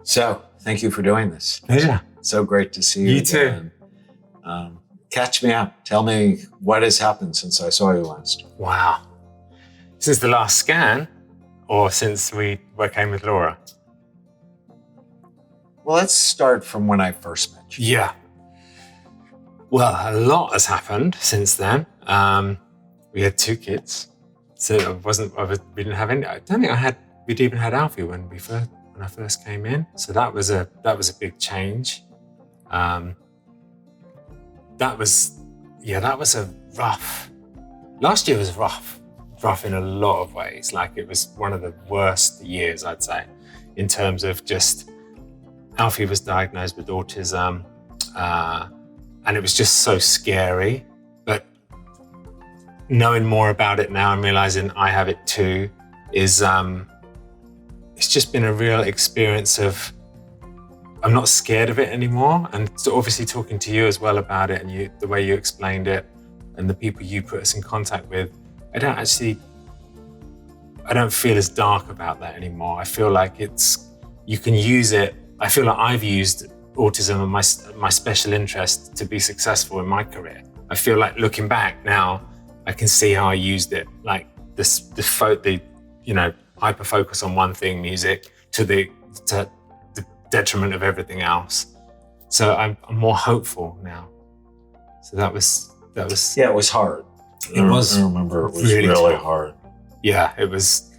So, thank you for doing this. Pleasure. So great to see you. You too. Again. Catch me up. Tell me what has happened since I saw you last. Wow. Since the last scan, or since we came with Laura? Well, let's start from when I first met you. Yeah. Well, a lot has happened since then. We had 2 kids, so we didn't have any. I don't think we'd even had Alfie when I first came in. So that was a big change. That was a rough. Last year was rough in a lot of ways. Like, it was one of the worst years, I'd say, in terms of just Alfie was diagnosed with autism, and it was just so scary. But knowing more about it now and realizing I have it too is it's just been a real experience of, I'm not scared of it anymore. And so obviously talking to you as well about it, and the way you explained it and the people you put us in contact with, I don't feel as dark about that anymore. I feel like you can use it. I feel like I've used autism and my special interest to be successful in my career. I feel like looking back now, I can see how I used it. Like the hyper focus on one thing, music, to the detriment of everything else. So I'm more hopeful now. So that was. Yeah, it was hard. I remember it was really hard. Yeah, it was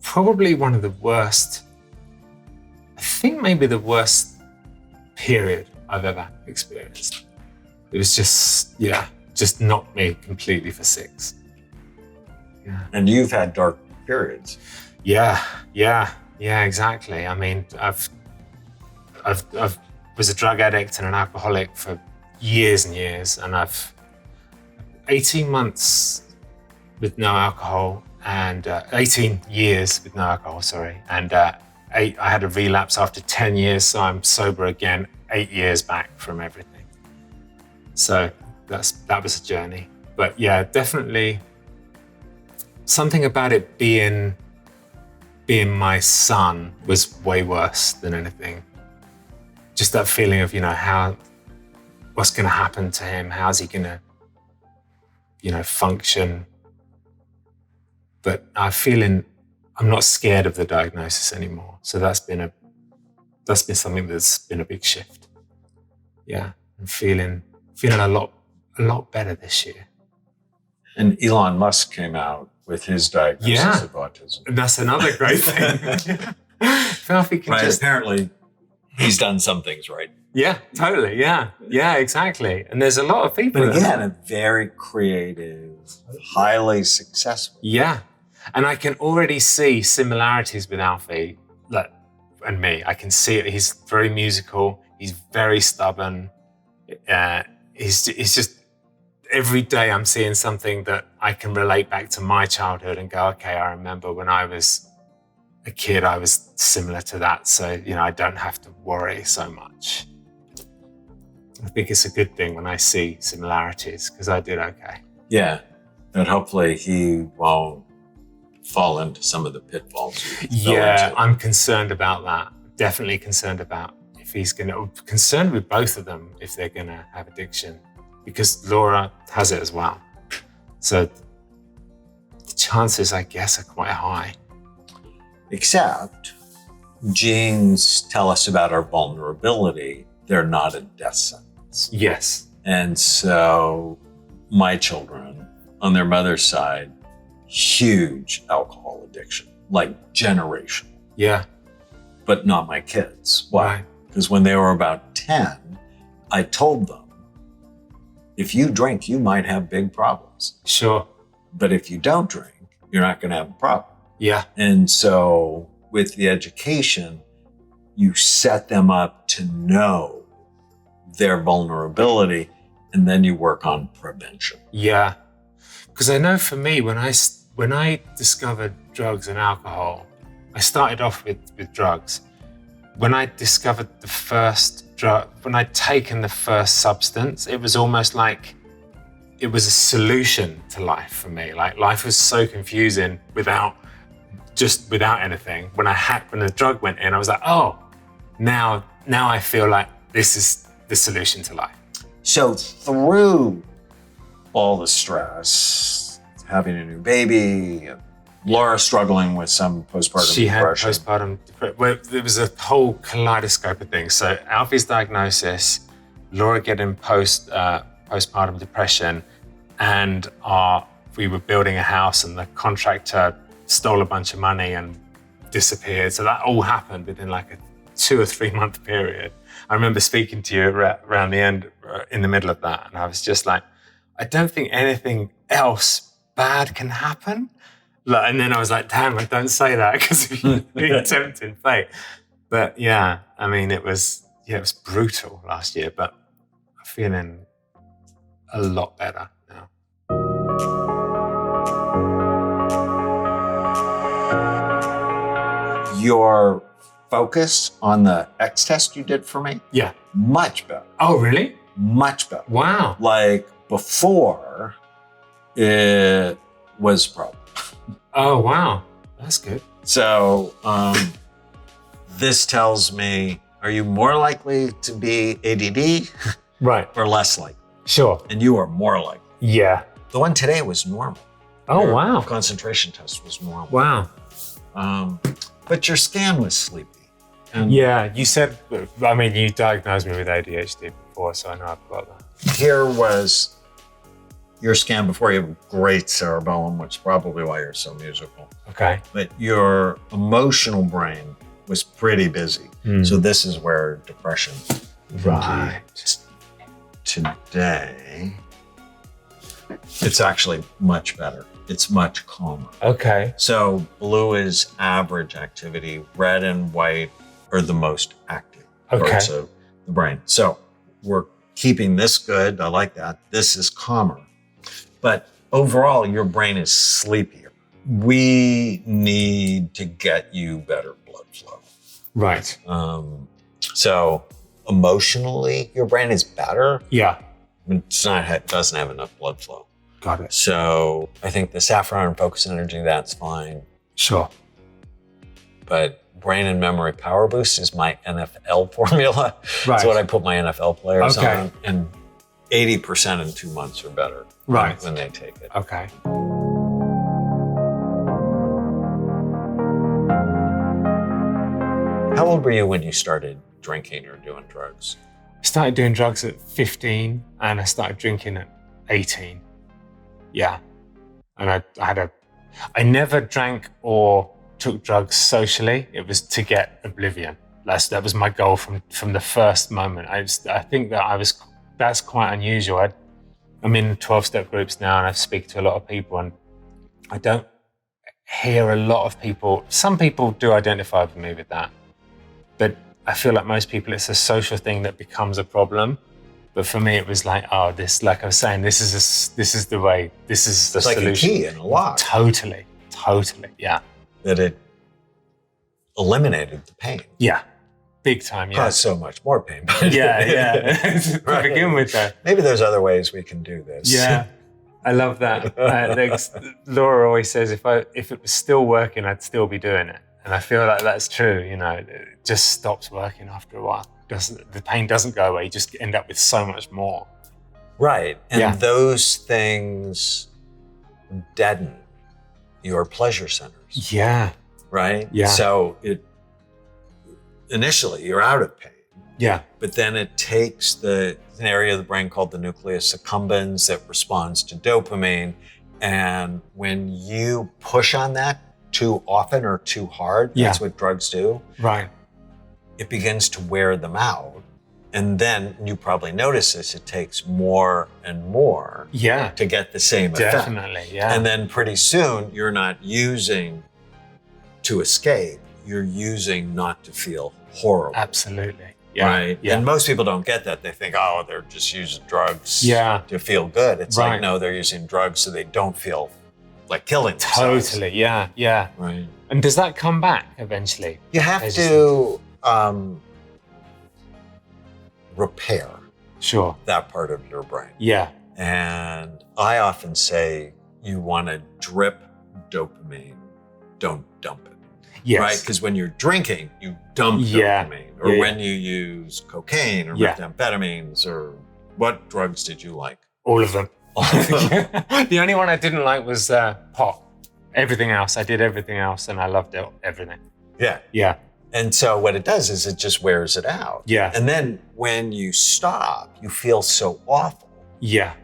probably one of the worst. I think maybe the worst period I've ever experienced. It was just knocked me completely for 6. Yeah. And you've had dark periods. Yeah, exactly. I mean, I've was a drug addict and an alcoholic for years and years, and I've 18 months with no alcohol and 18 years with no alcohol, sorry. And I had a relapse after 10 years, so I'm sober again 8 years back from everything. So that was a journey. But yeah, definitely something about it being my son was way worse than anything. Just that feeling of, what's going to happen to him? How's he going to, function? But I'm not scared of the diagnosis anymore. So that's been something that's been a big shift. Yeah, I'm feeling a lot better this year. And Elon Musk came out with his diagnosis of autism. And that's another great thing. Apparently, he's done some things right. Yeah, totally. Yeah, exactly. And there's a lot of people. But again, a very creative, highly successful. Yeah. And I can already see similarities with Alfie and me. I can see it. He's very musical. He's very stubborn. He's just, every day I'm seeing something that I can relate back to my childhood and go, okay, I remember when I was a kid, I was similar to that. So, I don't have to worry so much. I think it's a good thing when I see similarities, because I did okay. Yeah, and hopefully he won't fall into some of the pitfalls. Yeah, I'm concerned about that. Definitely concerned about concerned with both of them if they're going to have addiction, because Laura has it as well. So the chances, I guess, are quite high. Except genes tell us about our vulnerability. They're not a death sentence. Yes. And so my children, on their mother's side, huge alcohol addiction, like generational. Yeah. But not my kids. Why? Because when they were about 10, I told them, if you drink, you might have big problems. Sure. But if you don't drink, you're not going to have a problem. Yeah. And so with the education, you set them up to know their vulnerability, and then you work on prevention. Yeah. Because I know for me, when I discovered drugs and alcohol, I started off with drugs. When I discovered the first when I'd taken the first substance, it was almost like it was a solution to life for me. Like life was so confusing without anything. When the drug went in, I was like, oh, now I feel like this is the solution to life. So through all the stress, having a new baby, Laura struggling with some postpartum She had depression. postpartum depression. Well, there was a whole kaleidoscope of things. So Alfie's diagnosis, Laura getting postpartum depression, and we were building a house and the contractor stole a bunch of money and disappeared. So that all happened within like a 2 or 3 month period. I remember speaking to you around the end, in the middle of that, and I was just like, I don't think anything else bad can happen. And then I was like, damn, I don't say that because you're tempting fate. But yeah, I mean, it was brutal last year, but I'm feeling a lot better now. Your focus on the X test you did for me? Yeah. Much better. Oh, really? Much better. Wow. Like before, it was a problem. Oh, wow. That's good. So this tells me, are you more likely to be ADD Right. or less likely? Sure. And you are more likely. Yeah. The one today was normal. Oh, Your wow. concentration test was normal. Wow. But your scan was sleepy. And Yeah, you said, I mean, you diagnosed me with ADHD before, so I know I've got that. here was your scan before. You have great cerebellum, which is probably why you're so musical. Okay. But your emotional brain was pretty busy. So this is where depression. Right. Today, it's actually much better. It's much calmer. Okay. So blue is average activity. Red and white are the most active parts of the brain. So we're keeping this good. I like that. This is calmer. But overall, your brain is sleepier. We need to get you better blood flow. Right. So emotionally, your brain is better. Yeah. It doesn't have enough blood flow. Got it. So I think the saffron and focus energy, that's fine. Sure. But brain and memory power boost is my NFL formula. Right. That's what I put my NFL players Okay. on. And 80% in 2 months or better Right. when they take it. Okay. How old were you when you started drinking or doing drugs? I started doing drugs at 15 and I started drinking at 18. Yeah. And I never drank or took drugs socially. It was to get oblivion. That was my goal from the first moment. I think that's quite unusual. I'm in 12-step groups now and I speak to a lot of people and I don't hear a lot of people. Some people do identify with me with that, but I feel like most people, it's a social thing that becomes a problem. But for me, it was like, oh, this, like I was saying, this is the way, this is the It's like solution. a key in a lock. Totally, yeah. That it eliminated the pain. Yeah, big time, yeah. Caused so much more pain. Yeah. To Right. begin with that. Maybe there's other ways we can do this. Yeah, I love that. Laura always says, if it was still working, I'd still be doing it. And I feel like that's true, you know, it just stops working after a while. The pain doesn't go away, you just end up with so much more. Right. And Yeah. those things deaden your pleasure centers. Yeah. Right? Yeah. So initially you're out of pain, Yeah. but then it takes an area of the brain called the nucleus accumbens that responds to dopamine. And when you push on that too often or too hard, that's what drugs do. Right. It begins to wear them out. And then you probably notice this, it takes more and more Yeah. to get the same effect. Definitely, yeah. And then pretty soon you're not using to escape, you're using not to feel horrible. Absolutely. Yeah. Right? Yeah. And most people don't get that. They think, oh, they're just using drugs to feel good. It's Right. like, no, they're using drugs so they don't feel like killing themselves. Totally, yeah. Right. And does that come back eventually? You have I just to repair Sure. that part of your brain. Yeah. And I often say you want to drip dopamine, don't dump it. Yes. Right? Because when you're drinking, you dump dopamine. Or when you use cocaine or methamphetamines, or what drugs did you like? All of them. The only one I didn't like was pot. Everything else, I did everything else, and I loved everything. Yeah. Yeah. And so what it does is it just wears it out. Yeah. And then when you stop, you feel so awful. Yeah.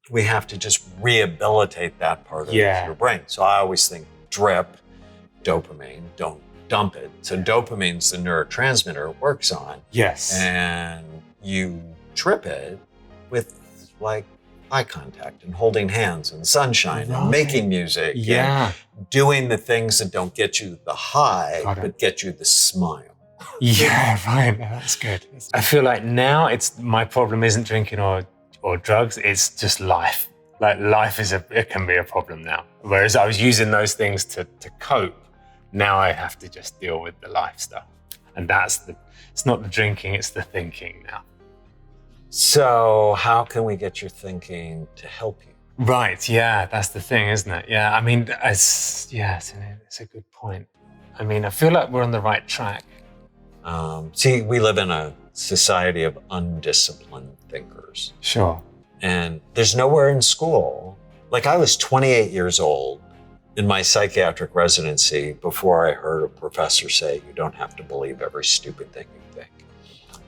We have to just rehabilitate that part of your brain. So I always think drip dopamine, don't dump it. So dopamine's the neurotransmitter it works on. Yes. And you trip it with like eye contact and holding hands and sunshine and making music and doing the things that don't get you the high, but get you the smile. Yeah, right. That's good. I feel like now my problem isn't drinking or drugs, it's just life. Like life it can be a problem now. Whereas I was using those things to cope, now I have to just deal with the life stuff. And it's not the drinking, it's the thinking now. So how can we get your thinking to help you? Right, yeah, that's the thing, isn't it? Yeah, I mean, it's a good point. I mean, I feel like we're on the right track. See, we live in a society of undisciplined thinkers. Sure. And there's nowhere in school. Like I was 28 years old in my psychiatric residency before I heard a professor say, you don't have to believe every stupid thing you think.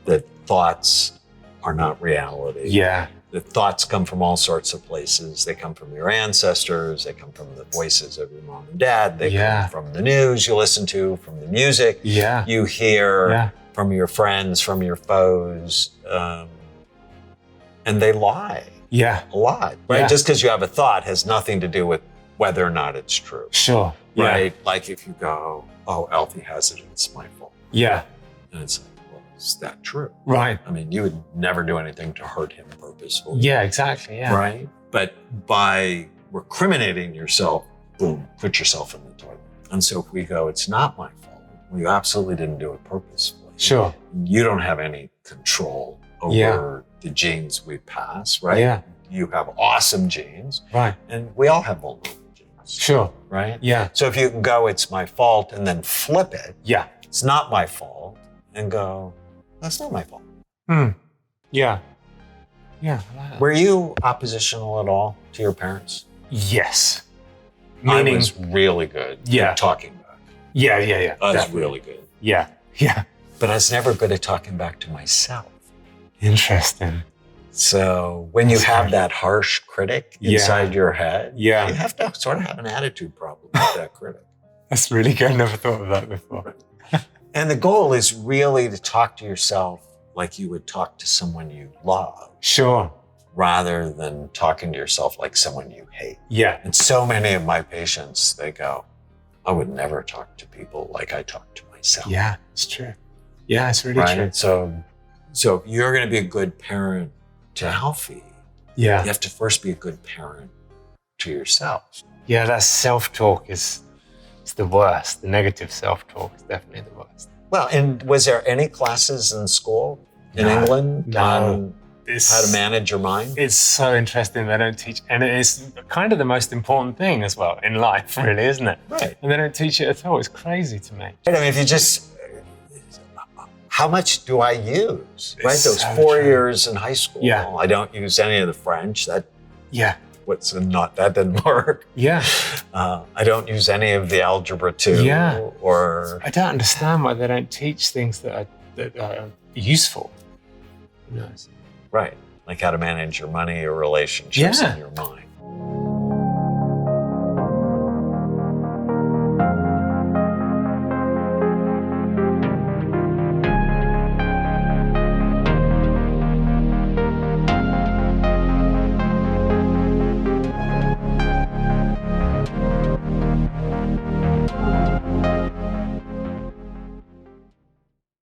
That thoughts are not reality. Yeah. The thoughts come from all sorts of places. They come from your ancestors. They come from the voices of your mom and dad. They come from the news you listen to, from the music you hear, from your friends, from your foes. And they lie. Yeah. A lot, right? Just because you have a thought has nothing to do with whether or not it's true. Sure. Right? Like if you go, oh, Alfie has it, it's my fault. Yeah. And it's like, well, is that true? Right. I mean, you would never do anything to hurt him purposefully. Yeah, exactly. Yeah. Right? But by recriminating yourself, boom, put yourself in the toilet. And so if we go, it's not my fault. Well, you absolutely didn't do it purposefully. Sure. You don't have any control over the genes we pass, right? Yeah. You have awesome genes. Right. And we all have vulnerable genes. Sure. Right? Yeah. So if you can go, it's my fault, and then flip it. Yeah. It's not my fault. And go, that's not my fault. Yeah. Yeah. I like that. Were you oppositional at all to your parents? Yes. Meaning, I was really good at talking back. Yeah. I was really good. Yeah. But I was never good at talking back to myself. Interesting. So when you have that harsh critic inside your head, you have to sort of have an attitude problem with that critic. That's really good. I never thought of that before. And the goal is really to talk to yourself like you would talk to someone you love. Sure. Rather than talking to yourself like someone you hate. Yeah. And so many of my patients, they go, I would never talk to people like I talk to myself. Yeah, it's true. Yeah, it's really true. So if you're going to be a good parent to Alfie, you have to first be a good parent to yourself. Yeah, that self-talk it's the worst. The negative self-talk is definitely the worst. Well, and was there any classes in school in England on how to manage your mind? It's so interesting. They don't teach, and it's kind of the most important thing as well in life, really, isn't it? Right. And they don't teach it at all. It's crazy to me. I mean, if you just, how much do I use? Right, those so 4 true. years in high school. Yeah. I don't use any of the French. That didn't work. Yeah. I don't use any of the algebra 2. Yeah. Or I don't understand why they don't teach things that are useful. Who knows? Right. Like how to manage your money or relationships in your mind.